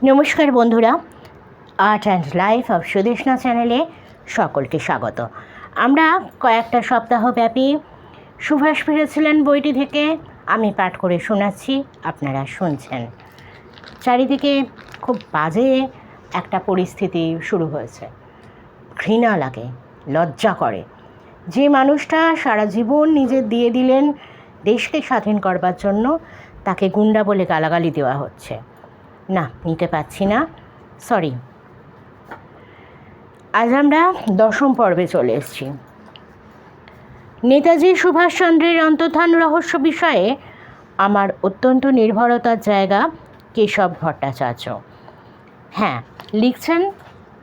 নমস্কার বন্ধুরা, art and life of Sudeshna চ্যানেলে সকলকে স্বাগত। আমরা কয়েকটা সপ্তাহব্যাপী সুভাষ ফিরেছিলেন বইটি থেকে আমি পাঠ করে শোনাচ্ছি, আপনারা শুনছেন। চারিদিকে খুব বাজে একটা পরিস্থিতি শুরু হয়েছে। ঘৃণা লাগে, লজ্জা করে। যে মানুষটা সারা জীবন নিজের দিয়ে দিলেন দেশকে স্বাধীন করবার জন্য, তাকে গুন্ডা বলে গালাগালি দেওয়া হচ্ছে। না, নিতে পারছি না, সরি। আজ আমরা 10ম পর্বে চলে এসেছি। নেতাজি সুভাষচন্দ্রের অন্তর্ধান রহস্য বিষয়ে আমার অত্যন্ত নির্ভরতার জায়গা কেশব ভট্টাচার্য। হ্যাঁ, লিখছেন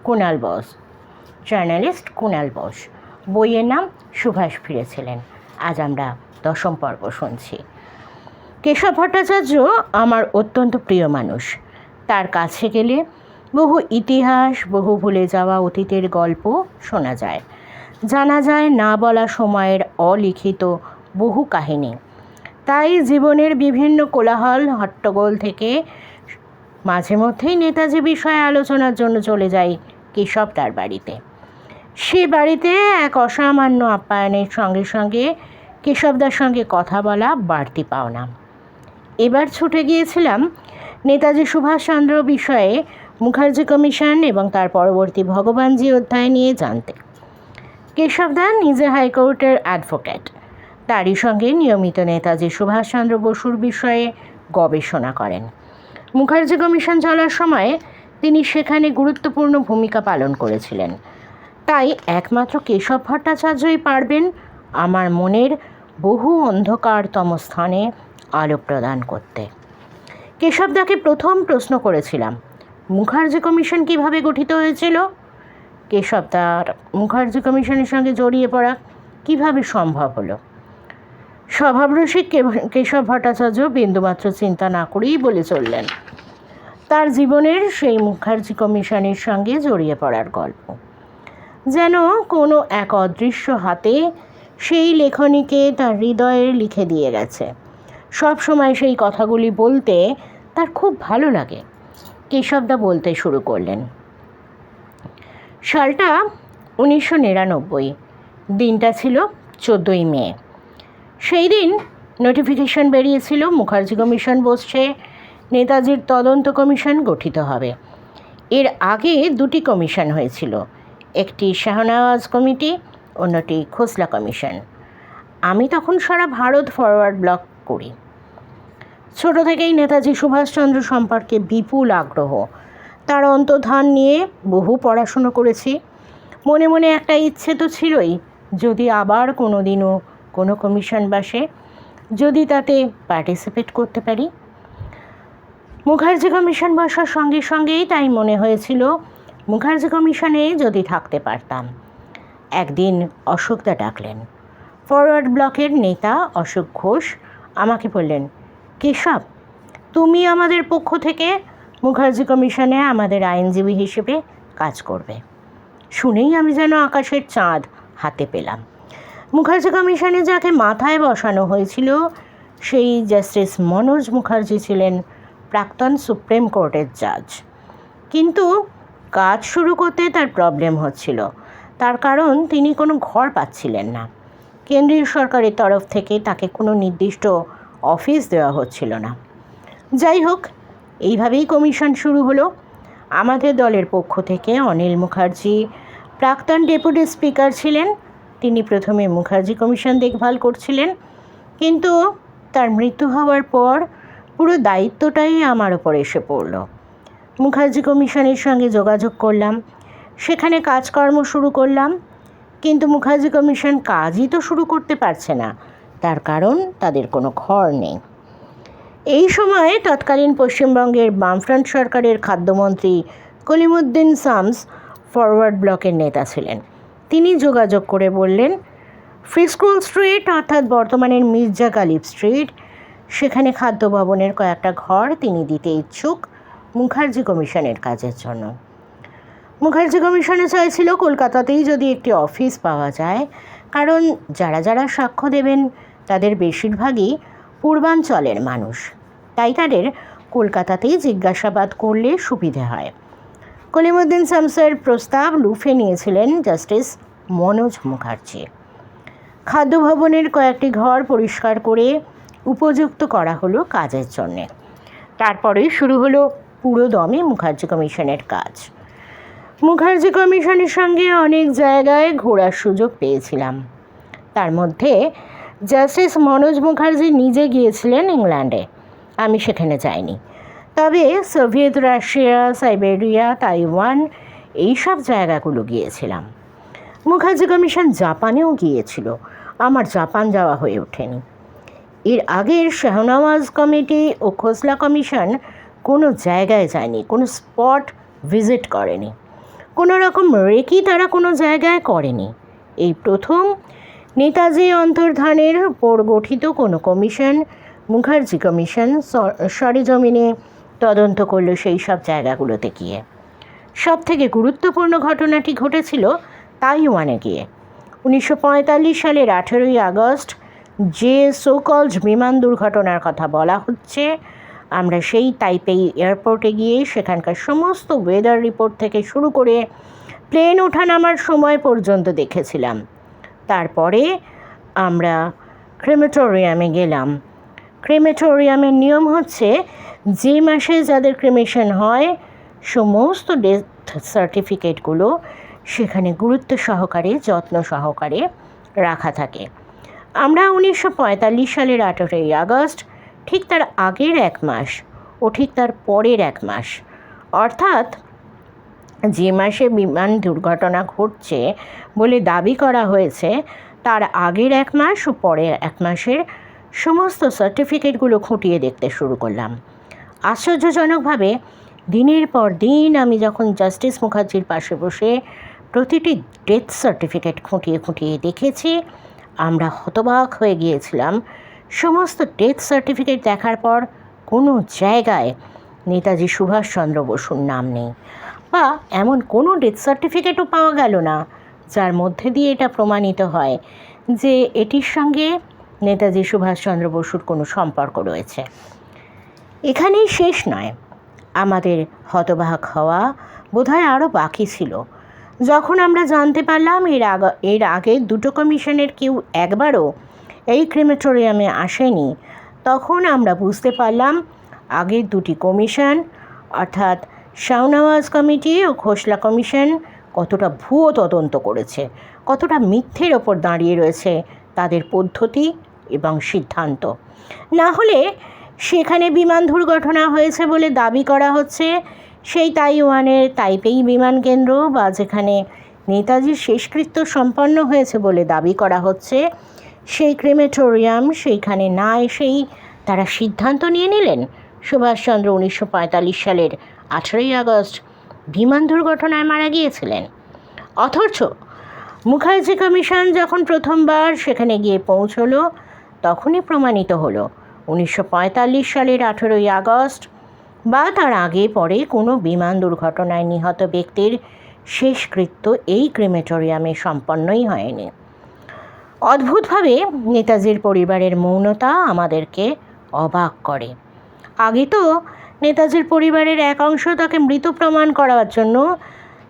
কুণাল বোস, জার্নালিস্ট কুণাল বোস। বইয়ের নাম সুভাষ ফিরেছিলেন। আজ আমরা 10ম পর্ব শুনছি। কেশব ভট্টাচার্য আমার অত্যন্ত প্রিয় মানুষ। তার কাছে গেলে বহু ইতিহাস, বহু ভুলে যাওয়া অতীতের গল্প শোনা যায়, জানা যায় না বলা সময়ের অলিখিত বহু কাহিনী। তাই জীবনের বিভিন্ন কোলাহল হট্টগোল থেকে মাঝে মধ্যেই নেতাজি বিষয়ে আলোচনার জন্য চলে যাই কেশব তার বাড়িতে। সে বাড়িতে এক অসামান্য আপ্যায়নের সঙ্গে সঙ্গে কেশবদার সঙ্গে কথা বলা বাড়তি পাওনা। এবার ছুটে গিয়েছিলাম নেতাজি সুভাষচন্দ্র বিষয়ে মুখার্জি কমিশন এবং তার পরবর্তী ভগবানজি অধ্যায় নিয়ে জানতে। কেশবদা নিজে হাইকোর্টের অ্যাডভোকেট, তারই সঙ্গে নিয়মিত নেতাজি সুভাষচন্দ্র বসুর বিষয়ে গবেষণা করেন। মুখার্জি কমিশন চলার সময় তিনি সেখানে গুরুত্বপূর্ণ ভূমিকা পালন করেছিলেন। তাই একমাত্র কেশব ভট্টাচার্যই পারবেন আমার মনের বহু অন্ধকারতম স্থানে আলো প্রদান করতে। কেশবদাকে প্রথম প্রশ্ন করেছিলাম, মুখার্জি কমিশন কিভাবে গঠিত হয়েছিল? কেশবদার মুখার্জি কমিশনের সঙ্গে জড়িয়ে পড়া কিভাবে সম্ভব হলো? স্বভাবরসিক কেশব ভট্টাচার্য বিন্দুমাত্র চিন্তা না করেই বলে চললেন তার জীবনের সেই মুখার্জি কমিশনের সঙ্গে জড়িয়ে পড়ার গল্প। যেন কোনো এক অদৃশ্য হাতে সেই লেখনীকে তার হৃদয়ে লিখে দিয়ে গেছে। সব সময় সেই কথাগুলি বলতে তার খুব ভালো লাগে। কেশবদা বলতে শুরু করলেন, সালটা 1999, দিনটা ছিল 14ই মে। সেই দিন নোটিফিকেশন বেরিয়েছিল মুখার্জি কমিশন বসছে, নেতাজির তদন্ত কমিশন গঠিত হবে। এর আগে 2টি কমিশন হয়েছিল, একটি শাহনওয়াজ কমিটি, অন্যটি খোসলা কমিশন। আমি তখন সারা ভারত ফরওয়ার্ড ব্লক করি। ছোট থেকেই নেতাজি সুভাষচন্দ্র সম্পর্কে বিপুল আগ্রহ। তার অন্তর্ধান নিয়ে বহু পড়াশুনো করেছি। মনে মনে একটা ইচ্ছে তো ছিলই, যদি আবার কোনো দিনও কোনো কমিশন বসে, যদি তাতে পার্টিসিপেট করতে পারি। মুখার্জি কমিশন বসার সঙ্গে সঙ্গেই তাই মনে হয়েছিল মুখার্জি কমিশনে যদি থাকতে পারতাম। একদিন অশোকদা ডাকলেন। ফরওয়ার্ড ব্লকের নেতা অশোক ঘোষ আমাকে বললেন, কেশব, তুমি আমাদের পক্ষ থেকে মুখার্জি কমিশনে আমাদের আইনজীবী হিসেবে কাজ করবে। শুনেই আমি যেন আকাশের চাঁদ হাতে পেলাম। মুখার্জি কমিশনে যাকে মাথায় বসানো হয়েছিল সেই জাস্টিস মনোজ মুখার্জি ছিলেন প্রাক্তন সুপ্রিম কোর্টের জাজ। কিন্তু কাজ শুরু করতে তার প্রবলেম হচ্ছিল। তার কারণ তিনি কোনো ঘর পাচ্ছিলেন না। কেন্দ্রীয় সরকারের তরফ থেকে তাকে কোনো নির্দিষ্ট অফিস দেওয়া হচ্ছিল না। যাই হোক, এইভাবেই কমিশন শুরু হলো। আমাদের দলের পক্ষ থেকে অনিল মুখার্জি প্রাক্তন ডেপুটি স্পিকার ছিলেন। তিনি প্রথমে মুখার্জি কমিশন দেখভাল করছিলেন, কিন্তু তার মৃত্যু হওয়ার পর পুরো দায়িত্বটাই আমার ওপর এসে পড়ল। মুখার্জি কমিশনের সঙ্গে যোগাযোগ করলাম, সেখানে কাজকর্ম শুরু করলাম, কিন্তু মুখার্জি কমিশন কাজই তো শুরু করতে পারছে না। তার কারণ তাদের কোনো ঘর নেই। এই সময়ে তৎকালীন পশ্চিমবঙ্গের বামফ্রন্ট সরকারের খাদ্যমন্ত্রী কলিমুদ্দিন শামস ফরওয়ার্ড ব্লকের নেতা ছিলেন। তিনি যোগাযোগ করে বললেন, ফ্রিস্কুল স্ট্রিট অর্থাৎ বর্তমানের মির্জা গালিব স্ট্রিট, সেখানে খাদ্য ভবনের কয়েকটা ঘর তিনি দিতে ইচ্ছুক মুখার্জি কমিশনের কাজের জন্য। মুখার্জি কমিশনে চাইছিল কলকাতাতেই যদি একটি অফিস পাওয়া যায়, কারণ যারা যারা সাক্ষ্য দেবেন তাদের বেশিরভাগই পূর্বাঞ্চলের মানুষ, তাই তাদের কলকাতাতেই জিজ্ঞাসাবাদ করলে সুবিধে হয়। কলিমুদ্দিন শামসের প্রস্তাব লুফে নিয়েছিলেন জাস্টিস মনোজ মুখার্জি। খাদ্য ভবনের কয়েকটি ঘর পরিষ্কার করে উপযুক্ত করা হলো কাজের জন্যে। তারপরে শুরু হলো পুরো দমে মুখার্জি কমিশনের কাজ। মুখার্জি কমিশনের সঙ্গে অনেক জায়গায় ঘোরার সুযোগ পেয়েছিলাম। তার মধ্যে জাস্টিস মনোজ মুখার্জি নিজে গিয়েছিলেন ইংল্যান্ডে, আমি সেখানে যাইনি। তবে সোভিয়েত রাশিয়া, সাইবেরিয়া, তাইওয়ান এইসব জায়গাগুলো গিয়েছিলাম। মুখার্জি কমিশন জাপানেও গিয়েছিল, আমার জাপান যাওয়া হয়ে ওঠেনি। এর আগের শাহনওয়াজ কমিটি ও খোসলা কমিশন কোনো জায়গায় যায়নি, কোনো স্পট ভিজিট করেনি, কোনো রকম রেকি তারা কোনো জায়গায় করেনি। এই প্রথম নেতাজি অন্তর্ধানের উপর গঠিত কোনো কমিশন, মুখার্জি কমিশন, সরেজমিনে তদন্ত করল সেই সব জায়গাগুলোতে গিয়ে। সব থেকে গুরুত্বপূর্ণ ঘটনাটি ঘটেছিল তাইওয়ানে গিয়ে। 1945 সালের 18ই আগস্ট যে সোকলড বিমান দুর্ঘটনার কথা বলা হচ্ছে, আমরা সেই তাইপেই এয়ারপোর্টে গিয়ে সেখানকার সমস্ত ওয়েদার রিপোর্ট থেকে শুরু করে প্লেন ওঠানামার সময় পর্যন্ত দেখেছিলাম। তারপরে আমরা ক্রেমেটোরিয়ামে গেলাম। ক্রেমেটোরিয়ামের নিয়ম হচ্ছে যে মাসে যাদের ক্রেমেশন হয় সমস্ত ডেথ সার্টিফিকেটগুলো সেখানে গুরুত্ব সহকারে, যত্ন সহকারে রাখা থাকে। আমরা 1945 সালের 18ই আগস্ট, ঠিক তার আগের এক মাস ও ঠিক তার পরের এক মাস, অর্থাৎ যে মাসে বিমান দুর্ঘটনা ঘটছে বলে দাবি করা হয়েছে তার আগের এক মাস ও পরের এক মাসের সমস্ত সার্টিফিকেটগুলো খুঁটিয়ে দেখতে শুরু করলাম। আশ্চর্যজনকভাবে দিনের পর দিন আমি যখন জাস্টিস মুখার্জির পাশে বসে প্রতিটি ডেথ সার্টিফিকেট খুঁটিয়ে খুঁটিয়ে দেখেছি, আমরা হতবাক হয়ে গিয়েছিলাম। সমস্ত ডেথ সার্টিফিকেট দেখার পর কোনো জায়গায় নেতাজি সুভাষচন্দ্র বসুর নাম নেই, বা এমন কোনো ডেথ সার্টিফিকেটও পাওয়া গেল না যার মধ্যে দিয়ে এটা প্রমাণিত হয় যে এটির সঙ্গে নেতাজি সুভাষচন্দ্র বসুর কোনো সম্পর্ক রয়েছে। এখানেই শেষ নয়, আমাদের হতবাক হওয়া বোধহয় আরও বাকি ছিল। যখন আমরা জানতে পারলাম এর আগে দুটো কমিশনের কেউ একবারও এই ক্রেমেটোরিয়ামে আসেনি, তখন আমরা বুঝতে পারলাম আগের দুটি কমিশন অর্থাৎ শাহনওয়াজ কমিটি ও খোসলা কমিশন কতটা ভুয়ো তদন্ত করেছে, কতটা মিথ্যের ওপর দাঁড়িয়ে রয়েছে তাদের পদ্ধতি এবং সিদ্ধান্ত। না হলে সেখানে বিমান দুর্ঘটনা হয়েছে বলে দাবি করা হচ্ছে সেই তাইওয়ানের তাইপেই বিমান কেন্দ্র, বা যেখানে নেতাজির শেষকৃত্য সম্পন্ন হয়েছে বলে দাবি করা হচ্ছে সেই ক্রেমেটোরিয়াম, সেইখানে না এসেই তারা সিদ্ধান্ত নিয়ে নিলেন সুভাষচন্দ্র 1945 সালের 18ই আগস্ট বিমান দুর্ঘটনায় মারা গিয়েছিলেন। অথচ মুখার্জি কমিশন যখন প্রথমবার সেখানে গিয়ে পৌঁছলো তখনই প্রমাণিত হলো 1945 সালের 18ই আগস্ট বা তার আগে পরে কোনো বিমান দুর্ঘটনায় নিহত ব্যক্তির শেষকৃত্য এই ক্রেমেটোরিয়ামে সম্পন্নই হয়নি। অদ্ভুতভাবে নেতাজির পরিবারের মৌনতা আমাদেরকে অবাক করে। আগে তো নেতাজির পরিবারের এক অংশ তাকে মৃত প্রমাণ করার জন্য,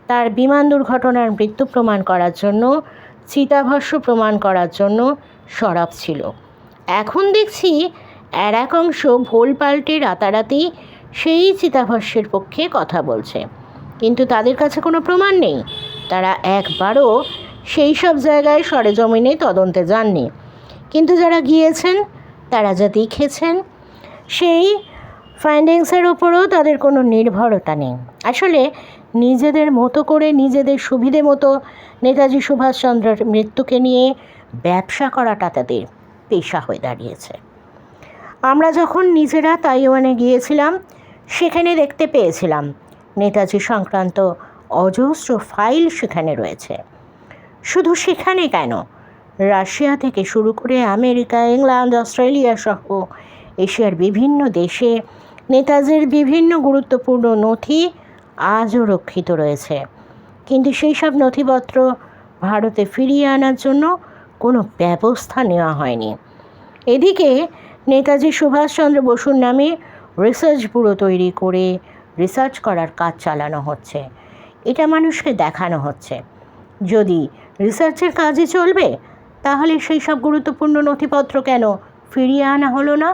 তার বিমান দুর্ঘটনার মৃত্যু প্রমাণ করার জন্য, চিতাভস্ম প্রমাণ করার জন্য সরব ছিল। এখন দেখছি আর এক অংশ ভোল পাল্টে রাতারাতি সেই চিতাভস্মের পক্ষে কথা বলছে, কিন্তু তাদের কাছে কোনো প্রমাণ নেই। তারা একবারও সেই সব জায়গায় সরেজমিনে তদন্তে যাননি, কিন্তু যারা গিয়েছেন তারা যা দেখেছেন সেই ফাইন্ডিংসের ওপরও তাদের কোনো নির্ভরতা নেই। আসলে নিজেদের মতো করে, নিজেদের সুবিধে মতো নেতাজি সুভাষচন্দ্রের মৃত্যুকে নিয়ে ব্যবসা করাটা তাদের পেশা হয়ে দাঁড়িয়েছে। আমরা যখন নিজেরা তাইওয়ানে গিয়েছিলাম সেখানে দেখতে পেয়েছিলাম নেতাজি সংক্রান্ত অজস্র ফাইল সেখানে রয়েছে। শুধু সেখানে কেন, রাশিয়া থেকে শুরু করে আমেরিকা, ইংল্যান্ড, অস্ট্রেলিয়া সহ এশিয়ার বিভিন্ন দেশে নেতাজির বিভিন্ন গুরুত্বপূর্ণ নথি আজও রক্ষিত রয়েছে, কিন্তু সেই সব নথিপত্র ভারতে ফিরিয়ে আনার জন্য কোনো ব্যবস্থা নেওয়া হয়নি। এদিকে নেতাজি সুভাষচন্দ্র বসুর নামে রিসার্চ ব্যুরো তৈরি করে রিসার্চ করার কাজ চালানো হচ্ছে। এটা মানুষকে দেখানো হচ্ছে। যদি রিসার্চের কাজই চলবে, তাহলে সেই সব গুরুত্বপূর্ণ নথিপত্র কেন ফিরিয়ে আনা হলো না?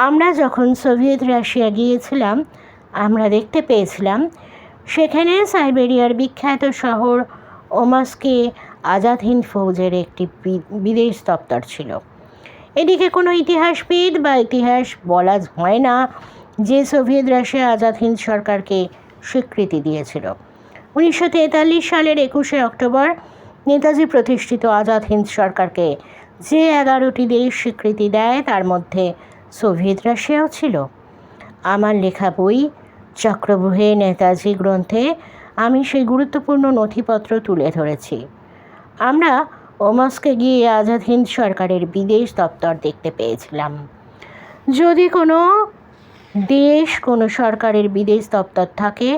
আমরা যখন সোভিয়েত রাশিয়া গিয়েছিলাম, আমরা দেখতে পেয়েছিলাম সেখানে সাইবেরিয়ার বিখ্যাত শহর ওমাস্কে আজাদ হিন্দ ফৌজের একটি বিদেশ দপ্তর ছিল। এদিকে কোনো ইতিহাসবিদ বা ইতিহাস বলা হয় না যে সোভিয়েত রাশিয়া আজাদ হিন্দ সরকারকে স্বীকৃতি দিয়েছিল। 1943 সালের 21শে অক্টোবর নেতাজি প্রতিষ্ঠিত আজাদ হিন্দ সরকারকে যে 11টি দেশ স্বীকৃতি দেয়, তার মধ্যে সোভিয়েত রাশিয়াও ছিল। আমার লেখা বই চক্রব্যূহে নেতাজি গ্রন্থে আমি সেই গুরুত্বপূর্ণ নথিপত্র তুলে ধরেছি। আমরা ওমাস্কে গিয়ে আজাদ হিন্দ সরকারের বিদেশ দপ্তর দেখতে পেয়েছিলাম। যদি কোনো দেশ কোনো সরকারের বিদেশ দপ্তর থাকে,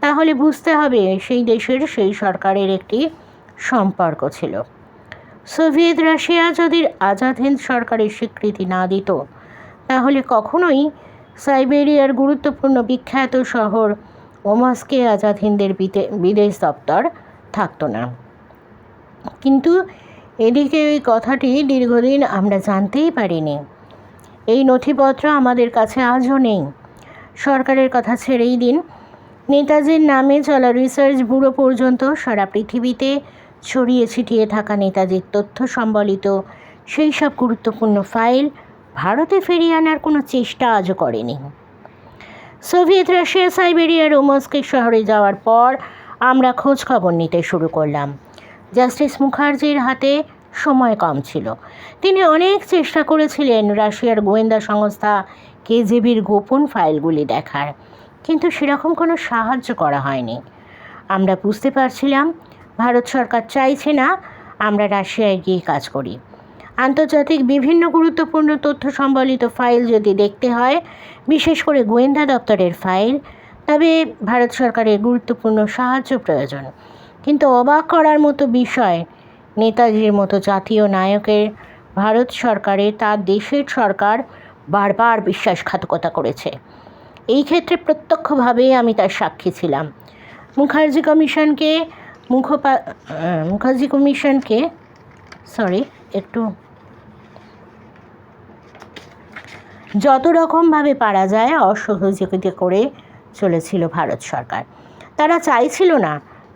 তাহলে বুঝতে হবে সেই দেশের সেই সরকারের একটি সম্পর্ক ছিল। সোভিয়েত রাশিয়া যদি আজাদ হিন্দ সরকারের স্বীকৃতি না দিত, তাহলে কখনোই সাইবেরিয়ার গুরুত্বপূর্ণ বিখ্যাত শহর ওমাস্কে আজাদ হিন্দের বিদেশ দপ্তর থাকতো না। কিন্তু এদিকে ওই কথাটি দীর্ঘদিন আমরা জানতেই পারিনি। এই নথিপত্র আমাদের কাছে আজও নেই। সরকারের কথা ছেড়েই দিন, নেতাজির নামে চলা রিসার্চ ব্যুরো পর্যন্ত সারা পৃথিবীতে ছড়িয়ে ছিটিয়ে থাকা নেতাজির তথ্য সম্বলিত সেই সব গুরুত্বপূর্ণ ফাইল ভারতে ফিরিয়ে আনার কোনো চেষ্টা আজও করেনি। সোভিয়েত রাশিয়া সাইবেরিয়ার ওমস্ক শহরে যাওয়ার পর আমরা খোঁজ খবর নিতে শুরু করলাম। জাস্টিস মুখার্জির হাতে সময় কম ছিল। তিনি অনেক চেষ্টা করেছিলেন রাশিয়ার গোয়েন্দা সংস্থা কেজিবির গোপন ফাইলগুলি দেখার, কিন্তু সেরকম কোনো সাহায্য করা হয়নি। আমরা বুঝতে পারছিলাম ভারত সরকার চাইছে না আমরা রাশিয়ায় গিয়ে কাজ করি। আন্তর্জাতিক বিভিন্ন গুরুত্বপূর্ণ তথ্য সম্বলিত ফাইল যদি দেখতে হয়, বিশেষ করে গোয়েন্দা দপ্তরের ফাইল, তবে ভারত সরকারের গুরুত্বপূর্ণ সাহায্য প্রয়োজন। কিন্তু অবাক করার মতো বিষয়, নেতাজির মতো জাতীয় নায়কের ভারত সরকারে তার দেশের সরকার বারবার বিশ্বাসঘাতকতা করেছে। এই ক্ষেত্রে প্রত্যক্ষভাবে আমি তার সাক্ষী ছিলাম। মুখার্জি কমিশনকে যত রকমভাবে পারা যায় অসহযোগিতা করে চলেছিল ভারত সরকার। তারা চাইছিল না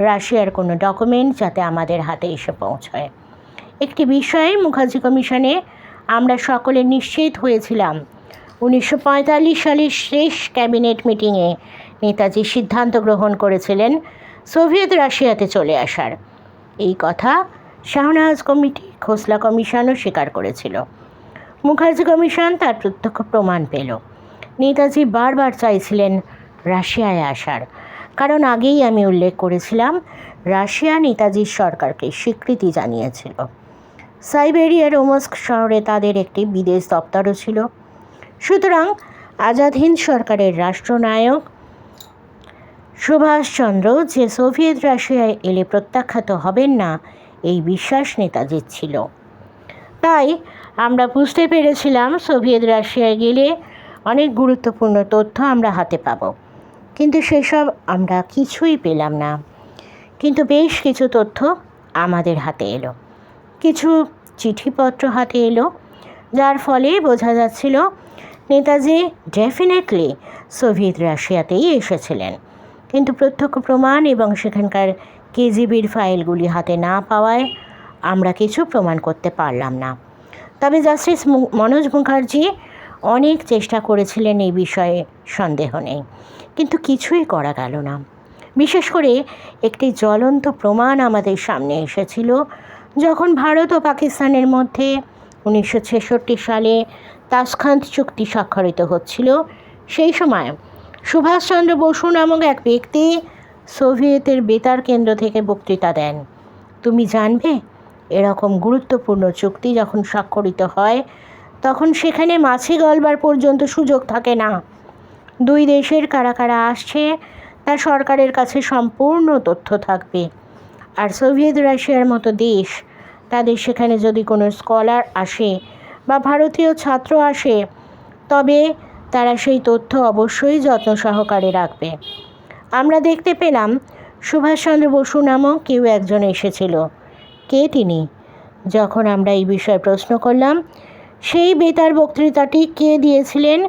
রাশিয়ার কোনো ডকুমেন্ট যাতে আমাদের হাতে এসে পৌঁছায়। একটি বিষয়ে মুখার্জি কমিশনে আমরা সকলে নিশ্চিত হয়েছিলাম। 1945 সালের শেষ ক্যাবিনেট মিটিংয়ে নেতাজি সিদ্ধান্ত গ্রহণ করেছিলেন সোভিয়েত রাশিয়াতে চলে আসার। এই কথা শাহনাজ কমিটি, খোসলা কমিশনও স্বীকার করেছিল। মুখার্জি কমিশন তার প্রত্যক্ষ প্রমাণ পেল। নেতাজি বারবার চাইছিলেন রাশিয়ায় আসার, কারণ আগেই আমি উল্লেখ করেছিলাম রাশিয়া নেতাজির সরকারকে স্বীকৃতি জানিয়েছিল। সাইবেরিয়ার ওমস্ক শহরে তাদের একটি বিদেশ দপ্তরও ছিল। সুতরাং আজাদ হিন্দ সরকারের রাষ্ট্রনায়ক সুভাষচন্দ্র যে সোভিয়েত রাশিয়ায় এলে প্রত্যাখ্যাত হবেন না, এই বিশ্বাস নেতাজির ছিল। তাই আমরা বুঝতে পেরেছিলাম সোভিয়েত রাশিয়ায় গেলে অনেক গুরুত্বপূর্ণ তথ্য আমরা হাতে পাব, কিন্তু সেসব আমরা কিছুই পেলাম না। কিন্তু বেশ কিছু তথ্য আমাদের হাতে এলো, কিছু চিঠিপত্র হাতে এলো, যার ফলে বোঝা যাচ্ছিল নেতাজি ডেফিনেটলি সোভিয়েত রাশিয়াতেই এসেছিলেন। কিন্তু প্রত্যক্ষ প্রমাণ এবং সেখানকার কেজিবির ফাইলগুলি হাতে না পাওয়ায় আমরা কিছু প্রমাণ করতে পারলাম না। তবে জাস্টিস মনোজ মুখার্জি অনেক চেষ্টা করেছিলেন এই বিষয়ে, সন্দেহ নেই, কিন্তু কিছুই করা গেল না। বিশেষ করে একটি জ্বলন্ত প্রমাণ আমাদের সামনে এসেছিল যখন ভারত ও পাকিস্তানের মধ্যে 1966 সালে তাশখান্ত চুক্তি স্বাক্ষরিত হচ্ছিল। সেই সময় সুভাষচন্দ্র বসু নামক এক ব্যক্তি সোভিয়েতের বেতার কেন্দ্র থেকে বক্তৃতা দেন। তুমি জানবে, এরকম গুরুত্বপূর্ণ চুক্তি যখন স্বাক্ষরিত হয়, তখন সেখানে মাছি গলবার পর্যন্ত সুযোগ থাকে না। দুই দেশের কারা কারা আসছে তা সরকারের কাছে সম্পূর্ণ তথ্য থাকবে। আর সোভিয়েত রাশিয়ার মতো দেশ, তাদের সেখানে যদি কোনো স্কলার আসে বা ভারতীয় ছাত্র আসে, তবে তারা সেই তথ্য অবশ্যই যত্ন সহকারে রাখবে। আমরা দেখতে পেলাম সুভাষচন্দ্র বসু নামক কেউ একজন এসেছিল। কে তিনি? যখন আমরা এই বিষয়ে প্রশ্ন করলাম, সেই বেতার বক্তৃতাটি কে দিয়েছিলেন,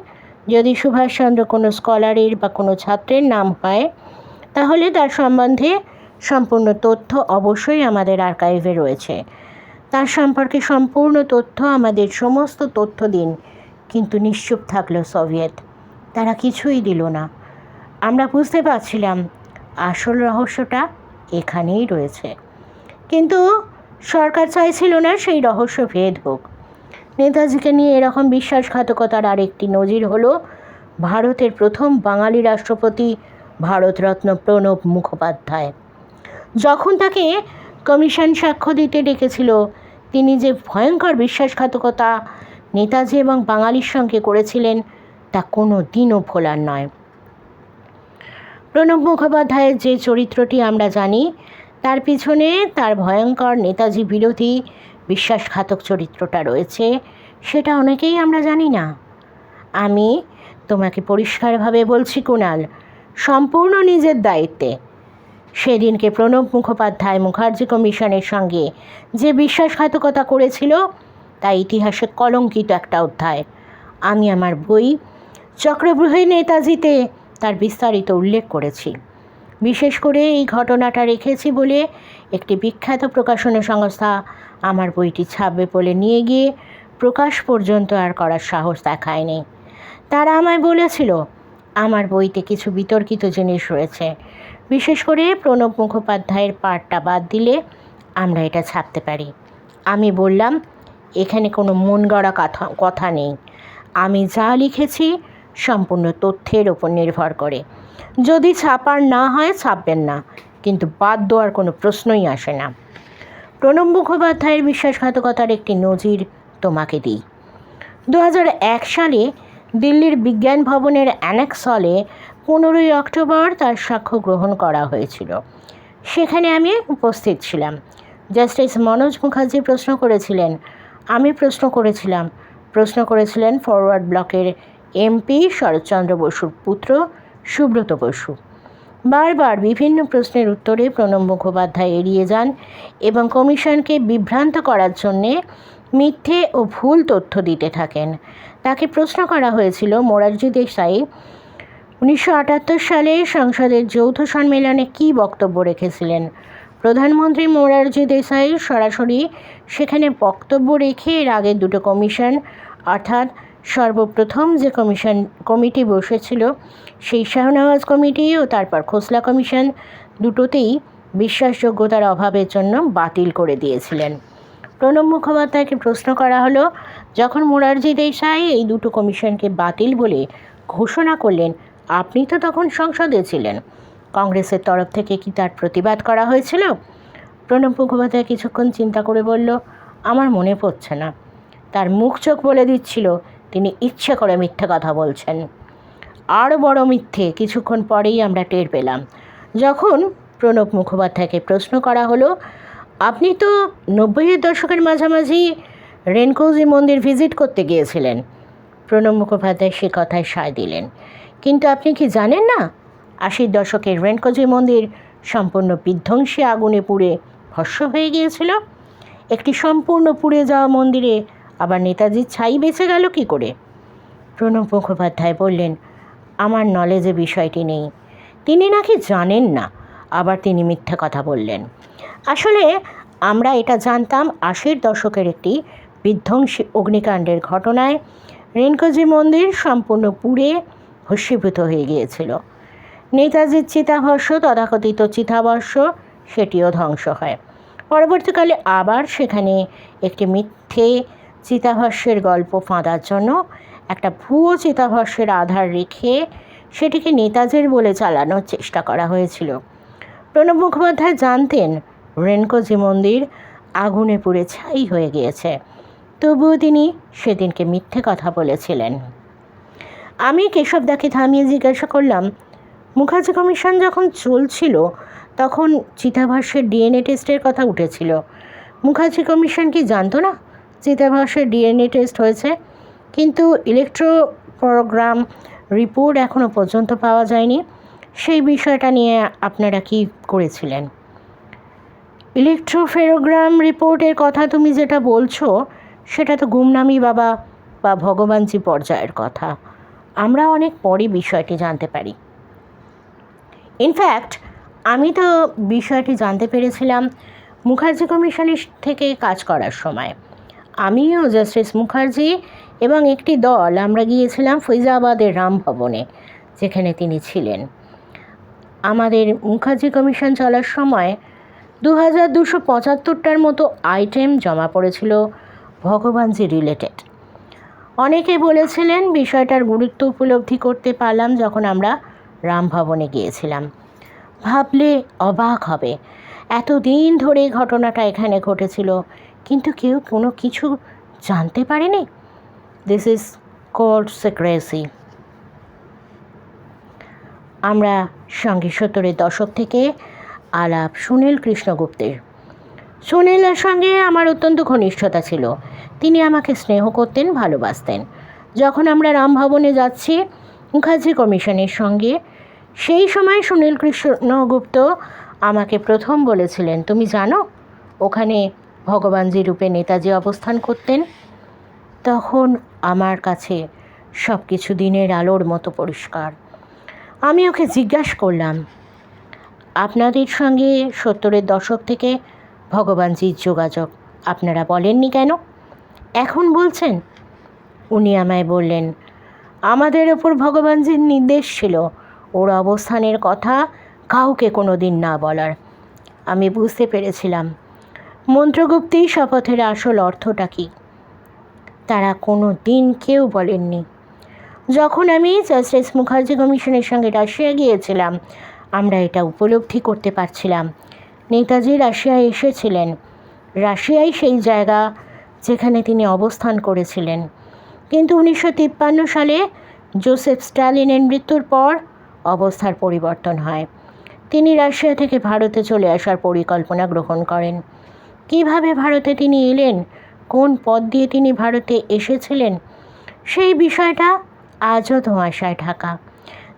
যদি সুভাষচন্দ্র কোনো স্কলারের বা কোনো ছাত্রের নাম হয়, তাহলে তার সম্বন্ধে সম্পূর্ণ তথ্য অবশ্যই আমাদের আর্কাইভে রয়েছে। তার সম্পর্কে সম্পূর্ণ তথ্য, আমাদের সমস্ত তথ্য দিন। কিন্তু নিশ্চুপ থাকলো সোভিয়েত। তারা কিছুই দিল না। আমরা বুঝতে পারছিলাম আসল রহস্যটা এখানেই রয়েছে। কিন্তু সরকার চাইছিল না সেই রহস্য ভেদ হোক। নেতাজিকে নিয়ে এরকম বিশ্বাসঘাতকতার আরেকটি নজির হলো ভারতের প্রথম বাঙালি রাষ্ট্রপতি ভারতরত্ন প্রণব মুখোপাধ্যায়। যখন তাকে কমিশন সাক্ষ্য দিতে ডেকেছিল, তিনি যে ভয়ঙ্কর বিশ্বাসঘাতকতা নেতাজি এবং বাঙালির সঙ্গে করেছিলেন তা কোনো দিনও ভোলার নয়। প্রণব মুখোপাধ্যায়ের যে চরিত্রটি আমরা জানি, তার পিছনে তার ভয়ঙ্কর নেতাজি বিরোধী বিশ্বাসঘাতক চরিত্রটা রয়েছে, সেটা অনেকেই আমরা জানি না। আমি তোমাকে পরিষ্কারভাবে বলছি কুণাল, সম্পূর্ণ নিজের দায়িত্বে। সেদিনকে প্রণব মুখোপাধ্যায় মুখার্জি কমিশনের সঙ্গে যে বিশ্বাসঘাতকতা করেছিল তা ইতিহাসে কলঙ্কিত একটা অধ্যায়। আমি আমার বই চক্রব্যূহে নেতাজিতে তার বিস্তারিত উল্লেখ করেছি। বিশেষ করে এই ঘটনাটা রেখেছি বলে একটি বিখ্যাত প্রকাশনা সংস্থা আমার বইটি ছাপবে বলে নিয়ে গিয়ে প্রকাশ পর্যন্ত আর করার সাহস দেখায়নি। তারা আমায় বলেছিল আমার বইতে কিছু বিতর্কিত জিনিস রয়েছে, বিশেষ করে প্রণব মুখোপাধ্যায়ের পাঠটা বাদ দিলে আমরা এটা ছাপতে পারি। আমি বললাম, এখানে কোনো মন গড়া কথা নেই। আমি যা লিখেছি সম্পূর্ণ তথ্যের ওপর নির্ভর করে। যদি ছাপার না হয় ছাপবেন না, কিন্তু বাদ দেওয়ার কোনো প্রশ্নই আসে না। প্রণব মুখোপাধ্যায়ের বিশ্বাসঘাতকতার একটি নজির তোমাকে দিই। 2001 সালে দিল্লির বিজ্ঞান ভবনের অ্যানেক্স হলে 15ই অক্টোবর তার সাক্ষ্য গ্রহণ করা হয়েছিল। সেখানে আমি উপস্থিত ছিলাম। জাস্টিস মনোজ মুখার্জি প্রশ্ন করেছিলেন, আমি প্রশ্ন করেছিলেন ফরওয়ার্ড ব্লকের এমপি শরৎচন্দ্র বসুর পুত্র সুব্রত বসু। বারবার বিভিন্ন প্রশ্নের উত্তরে প্রণব মুখোপাধ্যায় এড়িয়ে যান এবং কমিশনকে বিভ্রান্ত করার জন্যে মিথ্যে ও ভুল তথ্য দিতে থাকেন। তাকে প্রশ্ন করা হয়েছিল মোরারজি দেশাই 1978 সালে সংসদের যৌথ সম্মেলনে কী বক্তব্য রেখেছিলেন। প্রধানমন্ত্রী মোরারজি দেশাই সরাসরি সেখানে বক্তব্য রেখে এর আগের দুটো কমিশন, অর্থাৎ সর্বপ্রথম যে কমিটি বসেছিল সেই শাহনওয়াজ কমিটি ও তারপর খোসলা কমিশন, দুটোতেই বিশ্বাসযোগ্যতার অভাবের জন্য বাতিল করে দিয়েছিলেন। প্রণব মুখোপাধ্যায়কে প্রশ্ন করা হলো, যখন মোরারজি দেশাই এই দুটো কমিশনকে বাতিল বলে ঘোষণা করলেন, আপনি তো তখন সংসদে ছিলেন, কংগ্রেসের তরফ থেকে কি তার প্রতিবাদ করা হয়েছিল? প্রণব মুখোপাধ্যায় কিছুক্ষণ চিন্তা করে বলল, আমার মনে পড়ছে না। তার মুখ চোখ বলে দিচ্ছিল তিনি ইচ্ছে করে মিথ্যে কথা বলছেন। আরও বড় মিথ্যে কিছুক্ষণ পরেই আমরা টের পেলাম, যখন প্রণব মুখোপাধ্যায়কে প্রশ্ন করা হলো, আপনি তো 90-এর দশকের মাঝামাঝি রেনকোজি মন্দির ভিজিট করতে গিয়েছিলেন। প্রণব মুখোপাধ্যায় সে কথায় সায় দিলেন, কিন্তু আপনি কি জানেন না 80-র দশকের রেনকোজি মন্দির সম্পূর্ণ বিধ্বংসী আগুনে পুড়ে ভস্ম হয়ে গিয়েছিল? একটি সম্পূর্ণ পুড়ে যাওয়া মন্দিরে আবার নেতাজির ছাই বেঁচে গেল কী করে? প্রণব মুখোপাধ্যায় বললেন, আমার নলেজে বিষয়টি নেই। তিনি নাকি জানেন না, আবার তিনি মিথ্যে কথা বললেন। আসলে আমরা এটা জানতাম 80-র দশকের একটি বিধ্বংসী অগ্নিকাণ্ডের ঘটনায় রেনকোজি মন্দির সম্পূর্ণ পুড়ে ভস্মীভূত হয়ে গিয়েছিল। নেতাজির চিতাভস্ম, তথাকথিত চিতাভস্ম, সেটিও ধ্বংস হয়। পরবর্তীকালে আবার সেখানে একটি মিথ্যে চিতাভস্মের গল্প ফাঁদার জন্য একটা ভুয়ো চিতাভস্মের আধার রেখে সেটিকে নেতাজির বলে চালানোর চেষ্টা করা হয়েছিল। প্রণব মুখোপাধ্যায় জানতেন রেনকোজি মন্দির আগুনে পুড়ে ছাই হয়ে গিয়েছে, তবুও তিনি সেদিনকে মিথ্যে কথা বলেছিলেন। আমি কেশবদাকে থামিয়ে জিজ্ঞাসা করলাম, মুখার্জি কমিশন যখন চলছিল তখন চিতাভস্মের ডিএনএ টেস্টের কথা উঠেছিল। মুখার্জি কমিশন কি জানতো না চিতাভস্মের ডিএনএ টেস্ট হয়েছে? কিন্তু ইলেক্ট্রোফোরোগ্রাম রিপোর্ট এখনও পর্যন্ত পাওয়া যায়নি। সেই বিষয়টা নিয়ে আপনারা কি করেছিলেন? ইলেক্ট্রোফেরোগ্রাম রিপোর্টের কথা তুমি যেটা বলছো সেটা তো গুমনামি বাবা বা ভগবানজি পর্যায়ের কথা। আমরা অনেক পরে বিষয়টি জানতে পারি। ইনফ্যাক্ট আমি তো বিষয়টি জানতে পেরেছিলাম মুখার্জি কমিশনের থেকে কাজ করার সময়। আমিও জাস্টিস মুখার্জি এবং একটি দল আমরা গিয়েছিলাম ফৈজাবাদের রামভবনে, যেখানে তিনি ছিলেন। আমাদের মুখার্জি কমিশন চলার সময় 2275টার মতো আইটেম জমা পড়েছিল ভগবানজি রিলেটেড। অনেকে বলেছিলেন বিষয়টার গুরুত্ব উপলব্ধি করতে পারলাম যখন আমরা রামভবনে গিয়েছিলাম। ভাবলে অবাক হবে, এতদিন ধরে ঘটনাটা এখানে ঘটেছিল কিন্তু কেউ কোনো কিছু জানতে পারেনি। This is called secrecy. আমরা সঙ্গে 70-এর দশক থেকে আলাপ সুনীল কৃষ্ণগুপ্তের। সুনীলের সঙ্গে আমার অত্যন্ত ঘনিষ্ঠতা ছিল। তিনি আমাকে স্নেহ করতেন, ভালোবাসতেন। যখন আমরা রামভবনে যাচ্ছি মুখার্জি কমিশনের সঙ্গে, সেই সময় সুনীল কৃষ্ণগুপ্ত আমাকে প্রথম বলেছিলেন, তুমি জানো ওখানে ভগবানজি রূপে নেতাজি অবস্থান করতেন? তখন আমার কাছে সব কিছু দিনের আলোর মতো পরিষ্কার। আমি ওকে জিজ্ঞাসা করলাম, আপনাদের সঙ্গে 70-এর দশক থেকে ভগবানজির যোগাযোগ আপনারা বলেননি কেন? এখন বলছেন? উনি আমায় বললেন, আমাদের ওপর ভগবানজির নির্দেশ ছিল ওর অবস্থানের কথা কাউকে কোনো দিন না বলার। আমি বুঝতে পেরেছিলাম মন্ত্রগুপ্তী শপথের আসল অর্থটা কী। তারা কোনো দিন কেউ বলেননি। যখন আমি জাস্টিস মুখার্জি কমিশনের সঙ্গে রাশিয়া গিয়েছিলাম, আমরা এটা উপলব্ধি করতে পারছিলাম নেতাজি রাশিয়ায় এসেছিলেন। রাশিয়াই সেই জায়গা যেখানে তিনি অবস্থান করেছিলেন। কিন্তু 1953 সালে জোসেফ স্ট্যালিনের মৃত্যুর পর অবস্থার পরিবর্তন হয়। তিনি রাশিয়া থেকে ভারতে চলে আসার পরিকল্পনা গ্রহণ করেন। কিভাবে ভারতে তিনি এলেন, কোন পথ দিয়ে তিনি ভারতে এসেছিলেন, সেই বিষয়টা আজও ধোঁয়াশায় ঢাকা।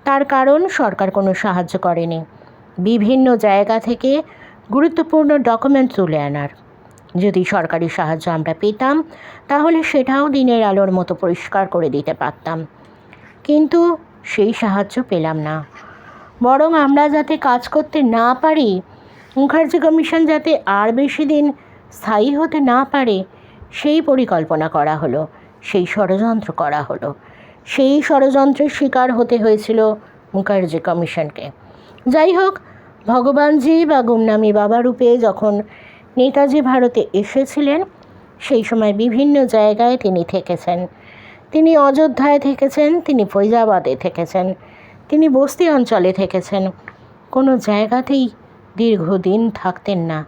তার কারণ সরকার কোনো সাহায্য করেনি বিভিন্ন জায়গা থেকে গুরুত্বপূর্ণ ডকুমেন্ট তুলে আনার। যদি সরকারি সাহায্য আমরা পেতাম তাহলে সেটাও দিনের আলোর মতো পরিষ্কার করে দিতে পারতাম, কিন্তু সেই সাহায্য পেলাম না। বরং আমরা যাতে কাজ করতে না পারি, মুখার্জি কমিশন যাতে আর বেশি দিন স্থায়ী হতে না পারে, সেই পরিকল্পনা করা হলো, সেই ষড়যন্ত্র করা হলো। সেই ষড়যন্ত্রের শিকার হতে হয়েছিল মুখার্জি কমিশনকে। যাই হোক, ভগবানজি বা গুমনামি বাবা রূপে যখন নেতাজি ভারতে এসেছিলেন, সেই সময় বিভিন্ন জায়গায় তিনি থেকেছেন। তিনি অযোধ্যায় থেকেছেন, তিনি ফৈজাবাদে থেকেছেন, তিনি বস্তি অঞ্চলে থেকেছেন। কোনো জায়গাতেই দীর্ঘদিন থাকতেন না,